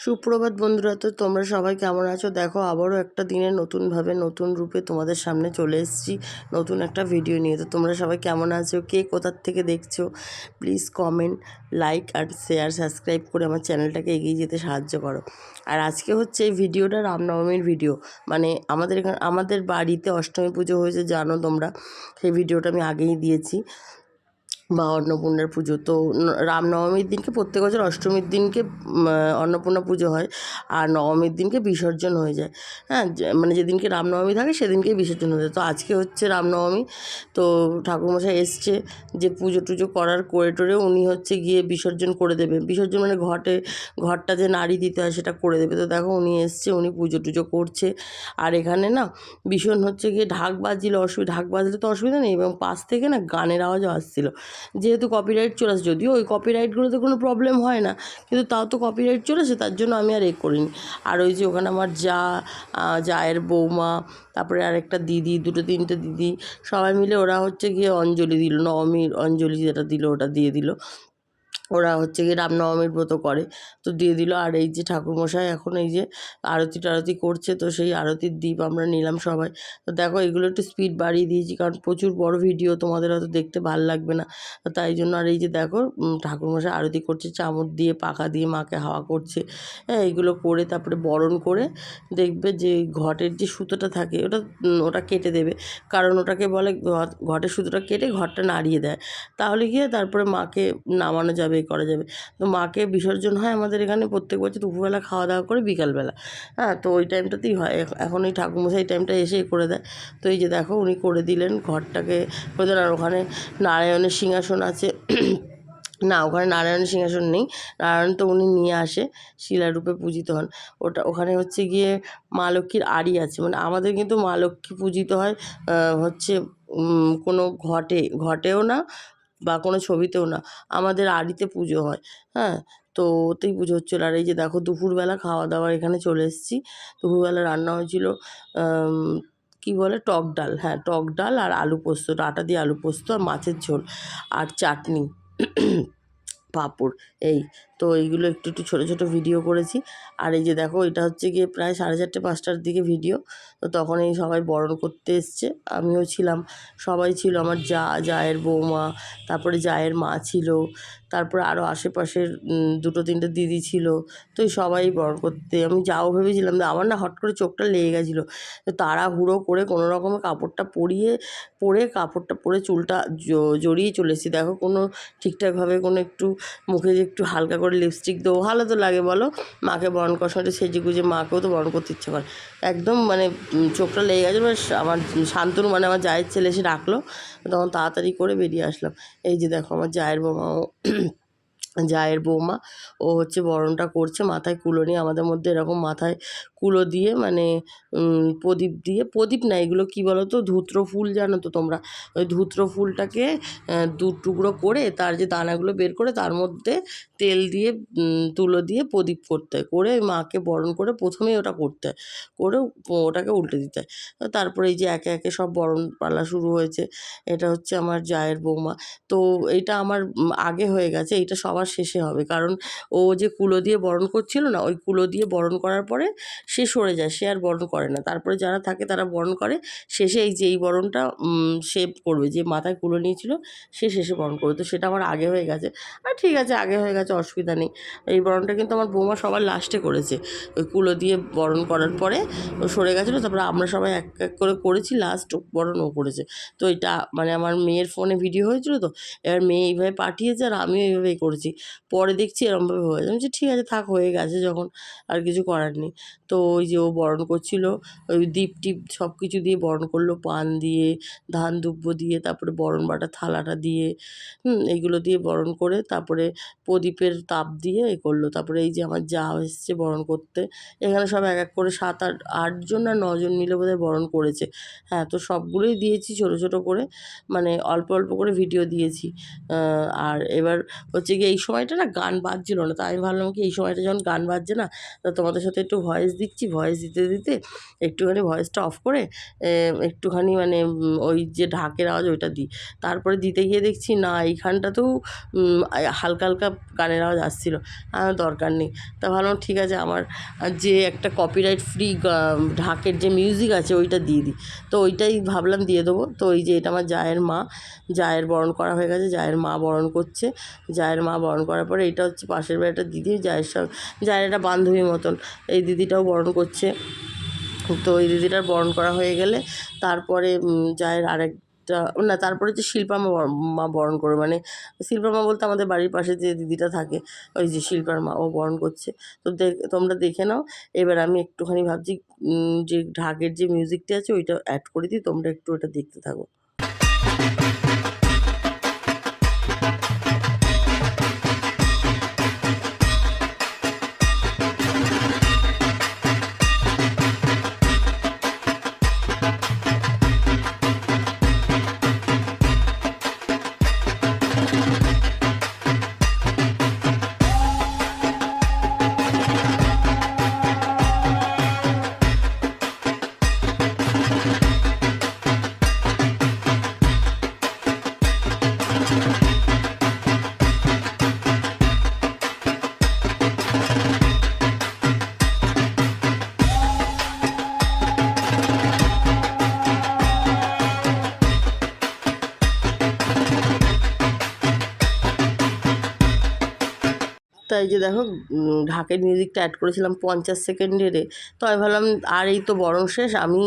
সুপ্রভাত বন্ধুরা, তো তোমরা সবাই কেমন আছো? দেখো, আবারও একটা দিনে নতুনভাবে নতুন রূপে তোমাদের সামনে চলে এসেছি নতুন একটা ভিডিও নিয়ে। তো তোমরা সবাই কেমন আছো, কে কোথার থেকে দেখছো, প্লিজ কমেন্ট, লাইক আর শেয়ার, সাবস্ক্রাইব করে আমার চ্যানেলটাকে এগিয়ে যেতে সাহায্য করো। আর আজকে হচ্ছে এই ভিডিওটা রামনবমীর ভিডিও, মানে আমাদের বাড়িতে অষ্টমী পুজো হয়েছে, জানো তোমরা। সেই ভিডিওটা আমি আগেই দিয়েছি, বা অন্নপূর্ণার পুজো। তো রামনবমীর দিনকে প্রত্যেক বছর অষ্টমীর দিনকে অন্নপূর্ণা পুজো হয়, আর নবমীর দিনকে বিসর্জন হয়ে যায়। হ্যাঁ, মানে যেদিনকে রামনবমী থাকে সেদিনকেই বিসর্জন হয়ে যায়। তো আজকে হচ্ছে রামনবমী, তো ঠাকুরমশাই এসছে যে পুজো টুজো করে টোরে উনি হচ্ছে গিয়ে বিসর্জন করে দেবে। বিসর্জন মানে ঘরটা যে নাড়ি দিতে হয় সেটা করে দেবে। তো দেখো উনি এসছে, উনি পুজো টুজো করছে। আর এখানে না ভীষণ হচ্ছে গিয়ে ঢাক বাজলে তো অসুবিধা নেই, এবং পাশ থেকে না গানের আওয়াজও আসছিলো। যেহেতু কপিরাইট চলে আসে, যদিও ওই কপিরাইটগুলোতে কোনো প্রবলেম হয় না, কিন্তু তাও তো কপিরাইট চলেছে, তার জন্য আমি আর করিনি। আর ওই যে ওখানে আমার জায়ের বৌমা, তারপরে আরেকটা দিদি, দুটো তিনটে দিদি, সবাই মিলে ওরা হচ্ছে গিয়ে অঞ্জলি দিল, নবমীর অঞ্জলি যেটা দিল ওটা দিয়ে দিল। ওরা হচ্ছে গিয়ে রামনবমীর ব্রত করে, তো দিয়ে দিল। আর এই যে ঠাকুরমশাই এখন এই যে আরতি করছে, তো সেই আরতির দ্বীপ আমরা নিলাম সবাই। তো দেখো, এগুলো একটু স্পিড বাড়িয়ে দিয়েছি, কারণ প্রচুর বড় ভিডিও, তোমাদের হয়তো দেখতে ভালো লাগবে না, তাই জন্য। আর এই যে দেখো, ঠাকুরমশাই আরতি করছে, চামচ দিয়ে পাখা দিয়ে মাকে হাওয়া করছে। হ্যাঁ, এইগুলো করে তারপরে বরণ করে দেখবে যে ঘটের যে সুতোটা থাকে ওটা কেটে দেবে, কারণ ওটাকে বলে ঘটের সুতোটা কেটে ঘরটা নাড়িয়ে দেয়, তাহলে গিয়ে তারপরে মাকে নামানো যাবে, করা যাবে। তো মাকে বিসর্জন হয় আমাদের এখানে প্রত্যেক বছর দুপুরবেলা খাওয়া দাওয়া করে বিকালবেলা। হ্যাঁ, তো ওই টাইমটাতেই হয়। এখন এই ঠাকুরমশাই টাইমটা এসেই করে দেয়। তো এই যে দেখো, উনি করে দিলেন ঘরটাকে। আর ওখানে নারায়ণের সিংহাসন আছে। না, ওখানে নারায়ণের সিংহাসন নেই, নারায়ণ তো উনি নিয়ে আসে, শিলারূপে পূজিত হন। ওখানে হচ্ছে গিয়ে মা লক্ষ্মীর আড়ি আছে, মানে আমাদের কিন্তু মা লক্ষ্মী পূজিত হয় হচ্ছে কোনো ঘটেও না, বা কোনো ছবিতেও না, আমাদের আড়িতে পুজো হয়। হ্যাঁ, তো ওতেই পুজো হচ্ছিলো। আর এই যে দেখো, দুপুরবেলা খাওয়া দাওয়ার এখানে চলে এসেছি। দুপুরবেলা রান্না হয়েছিল কী বলে, টক ডাল। হ্যাঁ, টক ডাল আর আলু পোস্ত, ডাঁটা দিয়ে আলু পোস্ত, আর মাছের ঝোল আর চাটনি, পাঁপড়, এই। তো এইগুলো একটু একটু ছোটো ছোটো ভিডিও করেছি। আর এই যে দেখো, এটা হচ্ছে গিয়ে প্রায় 4:30-5টার দিকে ভিডিও। তো তখন এই সবাই বরণ করতে এসছে, আমিও ছিলাম, সবাই ছিল, আমার জায়ের বৌমা, তারপরে জায়ের মা ছিল, তারপরে আরও আশেপাশের দুটো তিনটে দিদি ছিল। তো এই সবাই বরণ করতে আমি যাও ভেবেছিলাম, আমার না হট করে চোখটা লেগে গেছিলো। তো তাড়াহুড়ো করে কোনো রকমে কাপড়টা পরে চুলটা জড়িয়ে চলে এসেছি। দেখো, কোনো ঠিকঠাকভাবে কোনো একটু মুখে যে একটু হালকা করে লিপস্টিক দেবো, ভালো তো লাগে বলো, মাকে বরণ করার সময় সেজে গুজে মাকেও তো বরণ করতে ইচ্ছে করে। একদম মানে চোখটা লেগে গেছে। আমার শান্তনু, মানে আমার জায়ের ছেলে, এসে ডাকলো, তখন তাড়াতাড়ি করে বেরিয়ে আসলাম। এই যে দেখো, আমার জায়ের বৌমা, ও হচ্ছে বরণটা করছে, মাথায় কুলো নিয়ে। আমাদের মধ্যে এরকম মাথায় কুলো দিয়ে, মানে প্রদীপ না, এগুলো কী বলো তো, ধূত্র ফুল, জানো তো তোমরা। ওই ধূত্র ফুলটাকে দু টুকরো করে, তার যে দানাগুলো বের করে, তার মধ্যে তেল দিয়ে তুলো দিয়ে প্রদীপ করতে হয়, করে মাকে বরণ করে প্রথমেই ওটা করতে হয়, করে ওটাকে উল্টে দিতে হয়। তারপরে এই যে একে একে সব বরণ পালা শুরু হয়েছে। এটা হচ্ছে আমার জায়ের বৌমা। তো এইটা আমার আগে হয়ে গেছে, এইটা সবার শেষে হবে, কারণ ও যে কুলো দিয়ে বরণ করছিল না, ওই কুলো দিয়ে বরণ করার পরে সে সরে যায়, সে আর বরণ করে না। তারপরে যারা থাকে তারা বরণ করে, শেষে এই বরণটা সে করবে, যে মাথায় কুলো নিয়েছিল সে শেষে বরণ করবে। তো সেটা আমার আগে হয়ে গেছে, আর ঠিক আছে, আগে হয়ে গেছে, অসুবিধা নেই। এই বরণটা কিন্তু আমার বৌমা সবার লাস্টে করেছে, ওই কুলো দিয়ে বরণ করার পরে ও সরে গেছিলো, তারপরে আমরা সবাই এক এক করে করেছি, লাস্ট বরণ ও করেছে। তো এটা মানে আমার মেয়ের ফোনে ভিডিও হয়েছিল, তো এবার মেয়ে এইভাবে পাঠিয়েছে, আর আমিও এইভাবেই করেছি। পরে দেখছি এরমভাবে হয়ে যায়, ঠিক আছে, থাক, হয়ে গেছে যখন, আর কিছু করার নেই। তো ওই যে ও বরণ করছিল, ওই দীপ টিপ সব কিছু দিয়ে বরণ করলো, পান দিয়ে, ধান দুব্য দিয়ে, তারপরে বরণ বাটা থালাটা দিয়ে, এইগুলো দিয়ে বরণ করে, তারপরে প্রদীপের তাপ দিয়ে করলো। তারপরে এই যে আমার যা এসছে বরণ করতে, এখানে সব এক এক করে 7-8 জন আর 9 জন মিলে বোধহয় বরণ করেছে। হ্যাঁ, তো সবগুলোই দিয়েছি ছোটো ছোটো করে, মানে অল্প অল্প করে ভিডিও দিয়েছি। আর এবার হচ্ছে গিয়ে এই সময়টা না গান বাজছিল না, তো আমি ভাবলাম কি এই সময়টা যখন গান বাজছে না, তো তোমাদের সাথে একটু ভয়েস দিচ্ছি, ভয়েস দিতে দিতে একটুখানি ভয়েসটা অফ করে একটুখানি মানে ওই যে ঢাকের আওয়াজ ওইটা দিই। তারপরে দিতে গিয়ে দেখছি না এইখানটাতেও হালকা হালকা গানের আওয়াজ আসছিল। দরকার নেই। তা ভাবলাম ঠিক আছে, আমার যে একটা কপিরাইট ফ্রি ঢাকের যে মিউজিক আছে ওইটা দিয়ে দিই। তো ওইটাই ভাবলাম দিয়ে দেবো। তো এই যে এটা আমার জায়ের মা, জায়ের বরণ করা হয়ে গেছে, জায়ের মা বরণ করছে। জায়ের মা বরণ করার পরে এটা হচ্ছে পাশের বাড়ি একটা দিদি, জায়ের একটা বান্ধবীর মতন, এই দিদিটাও বরণ করছে। তো এই দিদিটার বরণ করা হয়ে গেলে তারপরে জায়ের আরেকটা না, তারপরে যে শিল্পা মা বরণ করে, মানে শিল্পা মা বলতে আমাদের বাড়ির পাশে যে দিদিটা থাকে, ওই যে শিল্পার মা, ও বরণ করছে। তো তোমরা দেখে নাও। এবার আমি একটুখানি ভাবছি যে ঢাকের যে মিউজিকটা আছে ওইটা অ্যাড করে দিই, তোমরা একটু ওটা দেখতে থাকো। তাই যে দেখো ঢাকের মিউজিকটা অ্যাড করেছিলাম 50 সেকেন্ডেরে। তো আমি ভাবলাম আর এই তো বরণ শেষ, আমি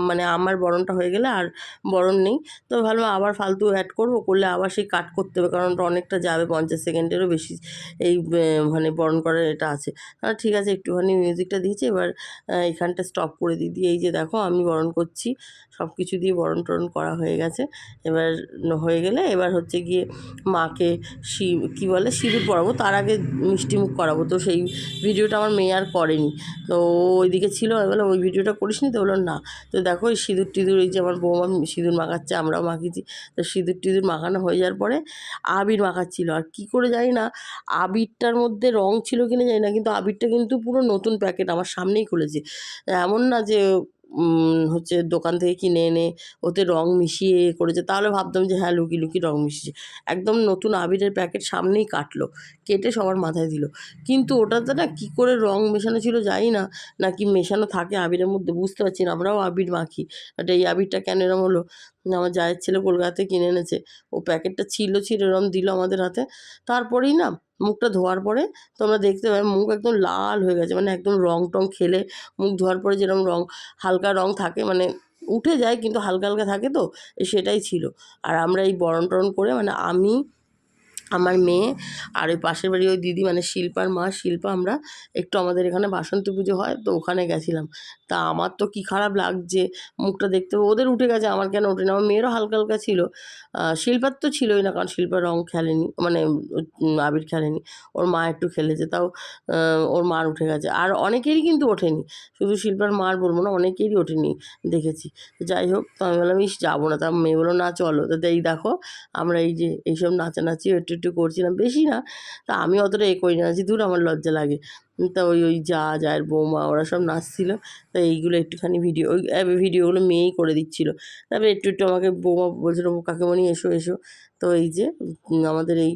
মানে আমার বরণটা হয়ে গেলে আর বরণ নেই। তো ভাবলাম আবার ফালতু অ্যাড করলে আবার সেই কাট করতে হবে, কারণ অনেকটা যাবে, 50 সেকেন্ডেরও বেশি এই মানে বরণ করার এটা আছে। ঠিক আছে, একটুখানি মিউজিকটা দিয়েছি, এবার এখানটা স্টপ করে দিই। এই যে দেখো আমি বরণ করছি, সব কিছু দিয়ে বরণ টরণ করা হয়ে গেছে। এবার হয়ে গেলে এবার হচ্ছে গিয়ে মাকে কী বলে সিঁদুর পরাবো, তার আগে মিষ্টিমুখ করাবো। তো সেই ভিডিওটা আমার মেয়ে আর করেনি, তো ওইদিকে ছিল। আমি বললাম ওই ভিডিওটা করিস নি? তো বললো না। তো দেখো এই সিঁদুর টিঁদুর, এই যে আমার বৌমা সিঁদুর মাখাচ্ছে, আমরাও মাখিয়েছি। তো সিঁদুর টিঁদুর মাখানো হয়ে যাওয়ার পরে আবির মাখাচ্ছিল, আর কি করে জানি না আবিরটার মধ্যে রং ছিল কিনা জানি না, কিন্তু আবিরটা কিন্তু পুরো নতুন প্যাকেট, আমার সামনেই খুলেছে। এমন না যে হচ্ছে দোকান থেকে কিনে এনে ওতে রং মিশিয়ে করেছে, তাহলে ভাবতাম যে হ্যাঁ লুকিয়ে লুকিয়ে রং মিশিয়েছে। একদম নতুন আবিরের প্যাকেট সামনেই কাটলো, কেটে সবার মাথায় দিল। কিন্তু ওটাতে না কী করে রং মেশানো ছিল জানি না, নাকি মেশানো থাকে আবিরের মধ্যে বুঝতে পারছি না। আমরাও আবির মাখি, বাট এই আবিরটা কেন এরম হলো? আমার জায়ের ছেলে কলকাতা কিনে এনেছে, ও প্যাকেটটা ছিল এরম দিল আমাদের হাতে। তারপরেই না মুখটা ধোয়ার পরে তোমরা দেখতে পাবে মুখ একদম লাল হয়ে গেছে, মানে একদম রং টং খেলে মুখ ধোয়ার পরে যেরকম রং, হালকা রং থাকে, মানে উঠে যায় কিন্তু হালকা হালকা থাকে, তো সেটাই ছিল। আর আমরা এই বরণ টরণ করে, মানে আমি, আমার মেয়ে আর ওই পাশের বাড়ি ওই দিদি, মানে শিল্পার মা শিল্পা, আমরা একটু আমাদের এখানে বাসন্তী পুজো হয় তো ওখানে গেছিলাম। তা আমার তো কী খারাপ লাগছে মুখটা দেখতে, ওদের উঠে গেছে, আমার কেন ওঠে না? আমার মেয়েরও হালকা হালকা ছিল, শিল্পার তো ছিলই না, কারণ শিল্পার রং খেলেনি, মানে আবির খেলেনি, ওর মা একটু খেলেছে, তাও ওর মার উঠে গেছে। আর অনেকেরই কিন্তু ওঠেনি, শুধু শিল্পার মার বলবো না, অনেকেরই ওঠেনি দেখেছি। যাই হোক, তো আমি বললাম ইস যাবো না, তা মেয়ে বলো না চলো। তো এই দেখো আমরা এই যে এইসব নাচানাচি একটু একটু করছিলাম, বেশি না। তা আমি অতটা করি না, দূর আমার লজ্জা লাগে। তা ওই জায়ের বৌমা ওরা সব নাচছিল। তা এইগুলো একটুখানি ভিডিওগুলো মেয়েই করে দিচ্ছিলো। তারপরে একটু একটু আমাকে বৌমা বলছিলো কাকিমণি এসো এসো। তো এই যে আমাদের এই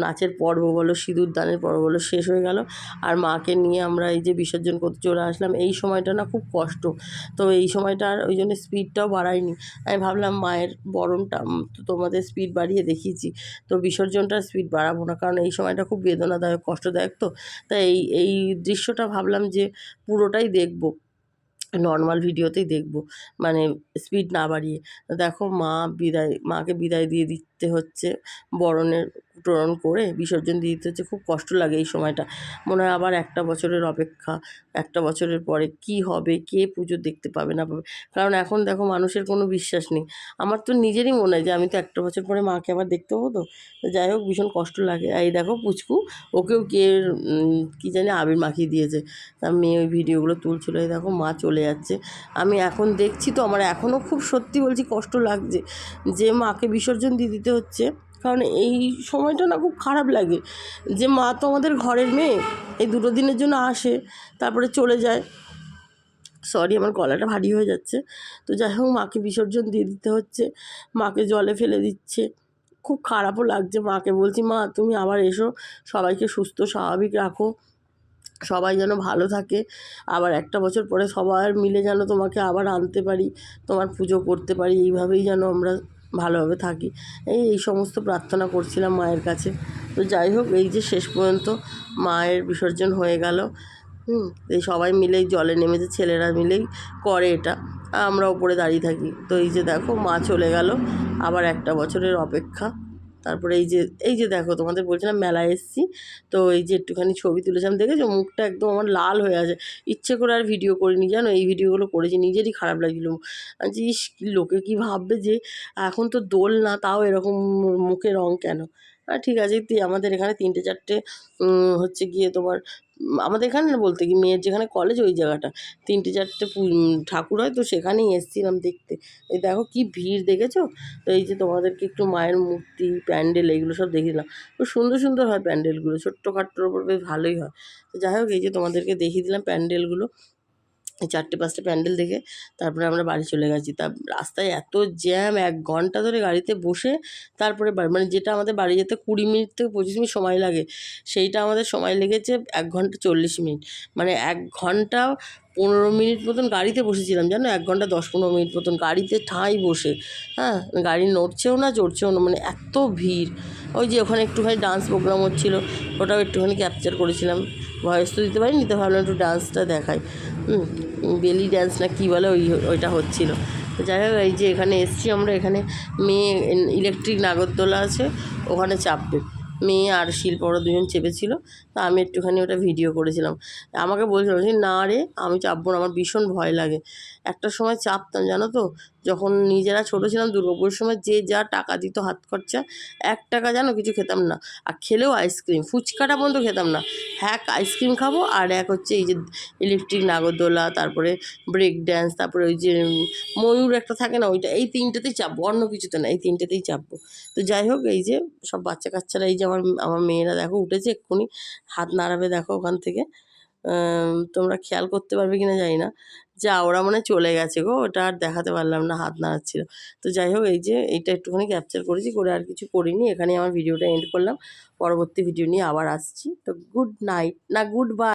নাচের পর্ব বলো, সিঁদুর দানের পর্ব বলো শেষ হয়ে গেল। আর মাকে নিয়ে আমরা এই যে বিসর্জন করতে চলে আসলাম। এই সময়টা না খুব কষ্ট, তো এই সময়টা আর ওই জন্য স্পিডটাও বাড়াইনি। আমি ভাবলাম মায়ের বরণটা তো তোমাদের স্পিড বাড়িয়ে দেখিয়েছি, তো বিসর্জনটার স্পিড বাড়াবো না, কারণ এই সময়টা খুব বেদনাদায়ক, কষ্টদায়ক। তো তাই এই দৃশ্যটা ভাবলাম যে পুরোটাই দেখব, নর্মাল ভিডিওতেই দেখব, মানে স্পিড না বাড়িয়ে। দেখো মাকে বিদায় দিয়ে দিতে হচ্ছে, বরণের টরণ করে বিসর্জন দিয়ে দিতে হচ্ছে। খুব কষ্ট লাগে এই সময়টা, মনে হয় আবার একটা বছরের অপেক্ষা, একটা বছরের পরে কি হবে, কে পুজো দেখতে পাবে না পাবে। কারণ এখন দেখো মানুষের কোনো বিশ্বাস নেই। আমার তো নিজেরই মনে হয় যে আমি তো একটা বছর পরে মাকে আবার দেখতে পাবো। তো যাই হোক, ভীষণ কষ্ট লাগে। এই দেখো পুচকু, ওকেও কে কী জানি আবির মাখিয়ে দিয়েছে, তার মেয়ে ওই ভিডিওগুলো তুলছিল। এই দেখো মা চলে যাচ্ছে, আমি এখন দেখছি তো আমার এখনও খুব সত্যি বলছি কষ্ট লাগছে যে মাকে বিসর্জন দিয়ে দিতে হচ্ছে কারণ এই সময়টা না খুব খারাপ লাগে যে মা তো আমাদের ঘরের মেয়ে, এই 2 দিনের জন্য আসে তারপরে চলে যায়। সরি, আমার গলাটা ভারী হয়ে যাচ্ছে। তো যাই হোক, মাকে বিসর্জন দিয়ে দিতে হচ্ছে, মাকে জলে ফেলে দিচ্ছে। খুব খারাপও লাগছে। মাকে বলছি, মা তুমি আবার এসো, সবাইকে সুস্থ স্বাভাবিক রাখো, সবাই যেন ভালো থাকে, আবার একটা বছর পরে সবার মিলে যেন তোমাকে আবার আনতে পারি, তোমার পুজো করতে পারি, এইভাবেই যেন আমরা ভালোভাবে থাকি। এই সমস্ত প্রার্থনা করছিলাম মায়ের কাছে। তো যাই হোক, এই যে শেষ পর্যন্ত মায়ের বিসর্জন হয়ে গেল। এই সবাই মিলেই জলে নেমেছে, ছেলেরা মিলেই করে এটা, আমরা ওপরে দাঁড়িয়ে থাকি। তো এই যে দেখো মা চলে গেল, আবার একটা বছরের অপেক্ষা। তারপরে এই যে দেখো, তোমাদের বলছিলাম মেলায় এসেছি, তো এই যে একটুখানি ছবি তুলেছিলাম, দেখেছো মুখটা একদম আমার লাল হয়ে আছে। ইচ্ছে করে আর ভিডিও করিনি জানো, এই ভিডিওগুলো করেছি, নিজেরই খারাপ লাগছিল যে ইস, লোকে কী ভাববে যে এখন তো দোল না, তাও এরকম মুখে রং কেন। ঠিক আছে, আমাদের এখানে 3-4টে হচ্ছে গিয়ে তোমার আমাদের এখানে না, বলতে কি মেয়ের যেখানে কলেজ ওই জায়গাটা 3-4টে ঠাকুর হয়, তো সেখানেই এসেছিলাম দেখতে। এই দেখো কি ভিড়, দেখেছো? তো এই যে তোমাদেরকে একটু মায়ের মূর্তি, প্যান্ডেল এইগুলো সব দেখিয়ে দিলাম। খুব সুন্দর সুন্দর হয় প্যান্ডেলগুলো, ছোট্টখাট্টোর ওপর বেশ ভালোই হয়। তো যাই হোক, এই যে তোমাদেরকে দেখিয়ে দিলাম প্যান্ডেলগুলো। 4টে-5টে প্যান্ডেল দেখে তারপরে আমরা বাড়ি চলে গেছি। তা রাস্তায় এত জ্যাম, 1 ঘন্টা ধরে গাড়িতে বসে তারপরে মানে যেটা আমাদের বাড়ি যেতে 20 মিনিট থেকে 25 মিনিট সময় লাগে, সেইটা আমাদের সময় লেগেছে 1 ঘন্টা 40 মিনিট। মানে 1 ঘন্টা 15 মিনিট মতন গাড়িতে বসেছিলাম জানো, 1 ঘন্টা 10-15 মিনিট মতন গাড়িতে ঠাঁই বসে। হ্যাঁ, গাড়ি নড়ছেও না চড়ছেও না, মানে এত ভিড়। ওই যে ওখানে একটুখানি ডান্স প্রোগ্রাম হচ্ছিলো, ওটাও একটুখানি ক্যাপচার করেছিলাম। ভয়েস তো দিতে পারিনি, তো ভাবলাম একটু ডান্সটা দেখাই। বেলি ডান্স না কী বলে, ওইটা হচ্ছিলো। তো যাই হোক, এই যে এখানে এসছি আমরা, এখানে মেয়ে ইলেকট্রিক নাগরদোলা আছে, ওখানে চাপবে। মেয়ে আর শিল্প, ওরা 2জন চেপেছিল। তা আমি একটুখানি ওটা ভিডিও করেছিলাম। আমাকে বলছিল যে না রে, আমি চাপবো না, আমার ভীষণ ভয় লাগে। একটা সময় চাপতাম জানো তো, যখন নিজেরা ছোটো ছিলাম, দুর্গাপুরের সময় যে যা টাকা দিত হাত খরচা, 1 টাকা জানো কিছু খেতাম না। আর খেলেও আইসক্রিম, ফুচকাটা পর্যন্ত খেতাম না। আইসক্রিম খাবো, আর হচ্ছে এই যে ইলেকট্রিক নাগরদোলা, তারপরে ব্রেক ড্যান্স, তারপরে ওই যে ময়ূর একটা থাকে না, ওইটা, এই 3টেতেই চাপবো, অন্য কিছুতে না, এই 3টেতেই চাপবো। তো যাই হোক, এই যে সব বাচ্চা কাচ্চারা, এই যে আমার মেয়েরা দেখো উঠেছে, এক্ষুনি হাত নাড়াবে দেখো ওখান থেকে। তোমরা খেয়াল করতে পারবে কিনা জানি না, যা ওরা মনে চলে গেছে গো, ওটা আর দেখাতে পারলাম না, হাত নাড়াচ্ছিল। তো যাই হোক, এই যে এইটা একটুখানি ক্যাপচার করেছি, করে আর কিছু করিনি। এখানেই আমার ভিডিওটা এন্ড করলাম, পরবর্তী ভিডিও নিয়ে আবার আসছি। তো গুড নাইট, না গুড বাই।